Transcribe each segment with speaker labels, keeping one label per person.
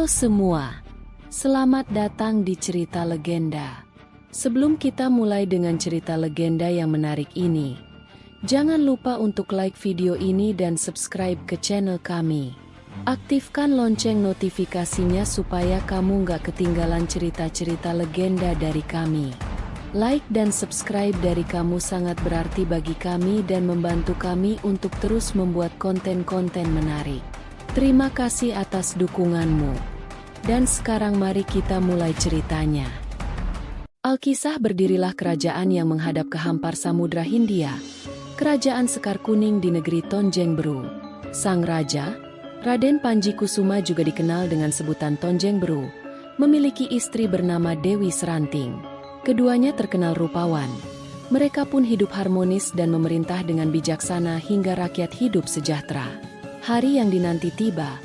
Speaker 1: Halo semua, selamat datang di cerita legenda. Sebelum kita mulai dengan cerita legenda yang menarik ini, jangan lupa untuk like video ini dan subscribe ke channel kami. Aktifkan lonceng notifikasinya supaya kamu nggak ketinggalan cerita-cerita legenda dari kami. Like dan subscribe dari kamu sangat berarti bagi kami dan membantu kami untuk terus membuat konten-konten menarik. Terima kasih atas dukunganmu. Dan sekarang mari kita mulai ceritanya. Alkisah berdirilah kerajaan yang menghadap ke hampar Samudra Hindia, kerajaan Sekar Kuning di negeri Tonjeng-Beru. Sang raja, Raden Panji Kusuma juga dikenal dengan sebutan Tonjeng-Beru, memiliki istri bernama Dewi Seranting. Keduanya terkenal rupawan. Mereka pun hidup harmonis dan memerintah dengan bijaksana hingga rakyat hidup sejahtera. Hari yang dinanti tiba.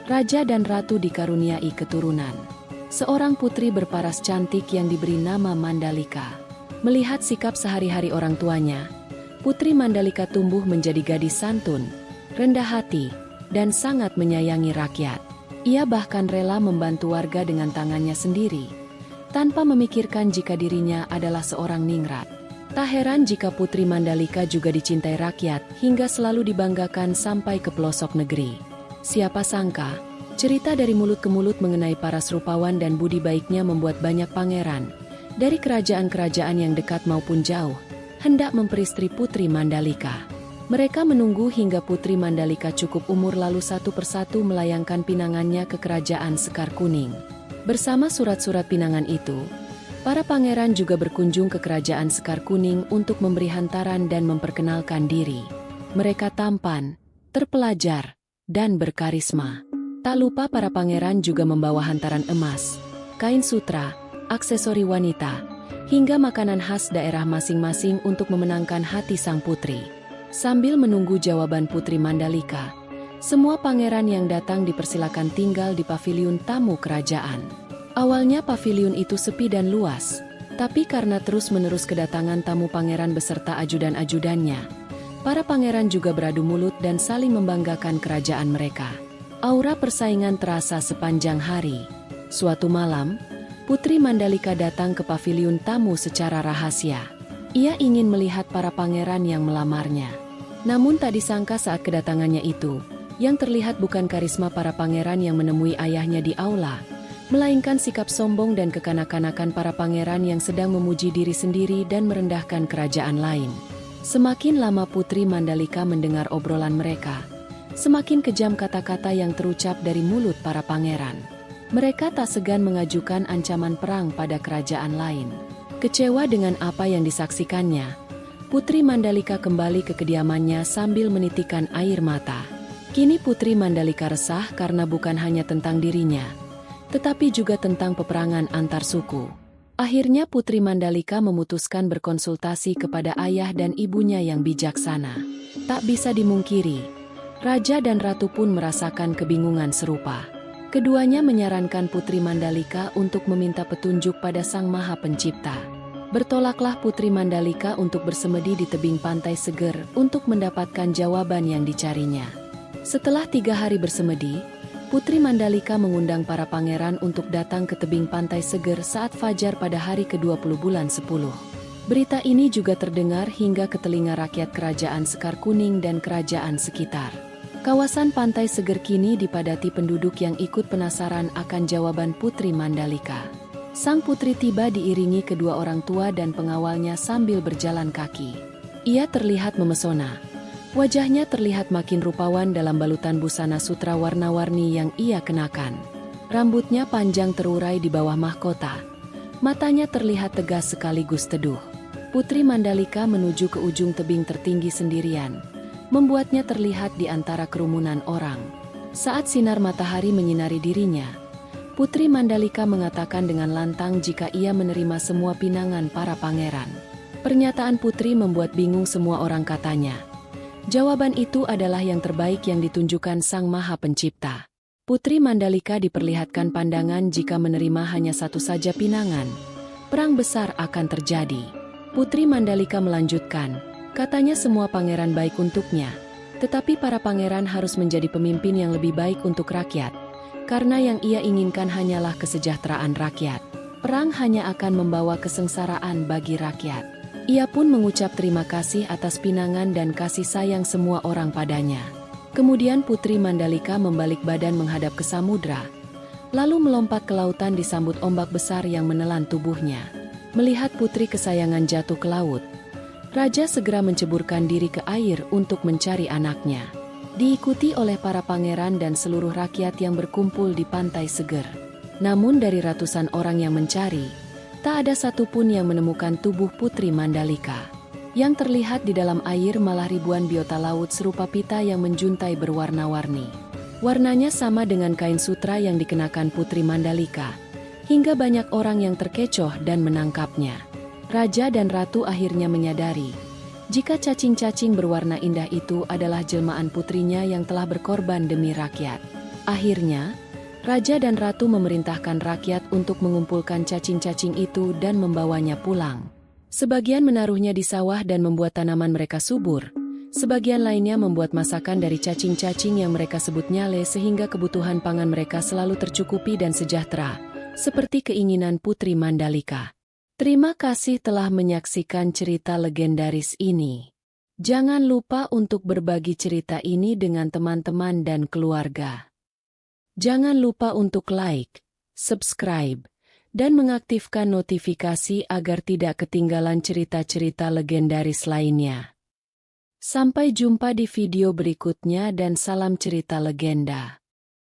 Speaker 1: Raja dan ratu dikaruniai keturunan. Seorang putri berparas cantik yang diberi nama Mandalika. Melihat sikap sehari-hari orang tuanya, Putri Mandalika tumbuh menjadi gadis santun, rendah hati, dan sangat menyayangi rakyat. Ia bahkan rela membantu warga dengan tangannya sendiri, tanpa memikirkan jika dirinya adalah seorang ningrat. Tak heran jika Putri Mandalika juga dicintai rakyat hingga selalu dibanggakan sampai ke pelosok negeri. Siapa sangka, cerita dari mulut ke mulut mengenai paras rupawan dan budi baiknya membuat banyak pangeran, dari kerajaan-kerajaan yang dekat maupun jauh, hendak memperistri Putri Mandalika. Mereka menunggu hingga Putri Mandalika cukup umur lalu satu persatu melayangkan pinangannya ke kerajaan Sekar Kuning. Bersama surat-surat pinangan itu, para pangeran juga berkunjung ke kerajaan Sekar Kuning untuk memberi hantaran dan memperkenalkan diri. Mereka tampan, terpelajar, dan berkarisma. Tak lupa para pangeran juga membawa hantaran emas, kain sutra, aksesori wanita, hingga makanan khas daerah masing-masing untuk memenangkan hati sang putri. Sambil menunggu jawaban Putri Mandalika, semua pangeran yang datang dipersilakan tinggal di paviliun tamu kerajaan. Awalnya paviliun itu sepi dan luas, tapi karena terus-menerus kedatangan tamu pangeran beserta ajudan-ajudannya, para pangeran juga beradu mulut dan saling membanggakan kerajaan mereka. Aura persaingan terasa sepanjang hari. Suatu malam, Putri Mandalika datang ke paviliun tamu secara rahasia. Ia ingin melihat para pangeran yang melamarnya. Namun tak disangka saat kedatangannya itu, yang terlihat bukan karisma para pangeran yang menemui ayahnya di aula, melainkan sikap sombong dan kekanak-kanakan para pangeran yang sedang memuji diri sendiri dan merendahkan kerajaan lain. Semakin lama Putri Mandalika mendengar obrolan mereka, semakin kejam kata-kata yang terucap dari mulut para pangeran. Mereka tak segan mengajukan ancaman perang pada kerajaan lain. Kecewa dengan apa yang disaksikannya, Putri Mandalika kembali ke kediamannya sambil menitikan air mata. Kini Putri Mandalika resah karena bukan hanya tentang dirinya, tetapi juga tentang peperangan antar suku. Akhirnya Putri Mandalika memutuskan berkonsultasi kepada ayah dan ibunya yang bijaksana. Tak bisa dimungkiri, Raja dan Ratu pun merasakan kebingungan serupa. Keduanya menyarankan Putri Mandalika untuk meminta petunjuk pada Sang Maha Pencipta. Bertolaklah Putri Mandalika untuk bersemedi di tebing pantai seger untuk mendapatkan jawaban yang dicarinya. Setelah 3 hari bersemedi, Putri Mandalika mengundang para pangeran untuk datang ke tebing pantai seger saat fajar pada hari ke-20 bulan 10. Berita ini juga terdengar hingga ke telinga rakyat kerajaan Sekar Kuning dan kerajaan sekitar. Kawasan pantai seger kini dipadati penduduk yang ikut penasaran akan jawaban Putri Mandalika. Sang putri tiba diiringi kedua orang tua dan pengawalnya sambil berjalan kaki. Ia terlihat memesona. Wajahnya terlihat makin rupawan dalam balutan busana sutra warna-warni yang ia kenakan. Rambutnya panjang terurai di bawah mahkota. Matanya terlihat tegas sekaligus teduh. Putri Mandalika menuju ke ujung tebing tertinggi sendirian, membuatnya terlihat di antara kerumunan orang. Saat sinar matahari menyinari dirinya, Putri Mandalika mengatakan dengan lantang jika ia menerima semua pinangan para pangeran. Pernyataan Putri membuat bingung semua orang katanya. Jawaban itu adalah yang terbaik yang ditunjukkan Sang Maha Pencipta. Putri Mandalika diperlihatkan pandangan jika menerima hanya satu saja pinangan, perang besar akan terjadi. Putri Mandalika melanjutkan, katanya semua pangeran baik untuknya, tetapi para pangeran harus menjadi pemimpin yang lebih baik untuk rakyat. karena yang ia inginkan hanyalah kesejahteraan rakyat. Perang hanya akan membawa kesengsaraan bagi rakyat. Ia pun mengucap terima kasih atas pinangan dan kasih sayang semua orang padanya. Kemudian Putri Mandalika membalik badan menghadap ke samudra, lalu melompat ke lautan disambut ombak besar yang menelan tubuhnya. Melihat putri kesayangan jatuh ke laut, raja segera menceburkan diri ke air untuk mencari anaknya. Diikuti oleh para pangeran dan seluruh rakyat yang berkumpul di pantai seger. Namun dari ratusan orang yang mencari, tak ada satupun yang menemukan tubuh Putri Mandalika. Yang terlihat di dalam air malah ribuan biota laut serupa pita yang menjuntai berwarna-warni. Warnanya sama dengan kain sutra yang dikenakan Putri Mandalika, hingga banyak orang yang terkecoh dan menangkapnya. Raja dan ratu akhirnya menyadari, jika cacing-cacing berwarna indah itu adalah jelmaan putrinya yang telah berkorban demi rakyat. Akhirnya, raja dan ratu memerintahkan rakyat untuk mengumpulkan cacing-cacing itu dan membawanya pulang. Sebagian menaruhnya di sawah dan membuat tanaman mereka subur. Sebagian lainnya membuat masakan dari cacing-cacing yang mereka sebut nyale sehingga kebutuhan pangan mereka selalu tercukupi dan sejahtera, seperti keinginan Putri Mandalika. Terima kasih telah menyaksikan cerita legendaris ini. Jangan lupa untuk berbagi cerita ini dengan teman-teman dan keluarga. Jangan lupa untuk like, subscribe, dan mengaktifkan notifikasi agar tidak ketinggalan cerita-cerita legendaris lainnya. Sampai jumpa di video berikutnya dan salam cerita legenda.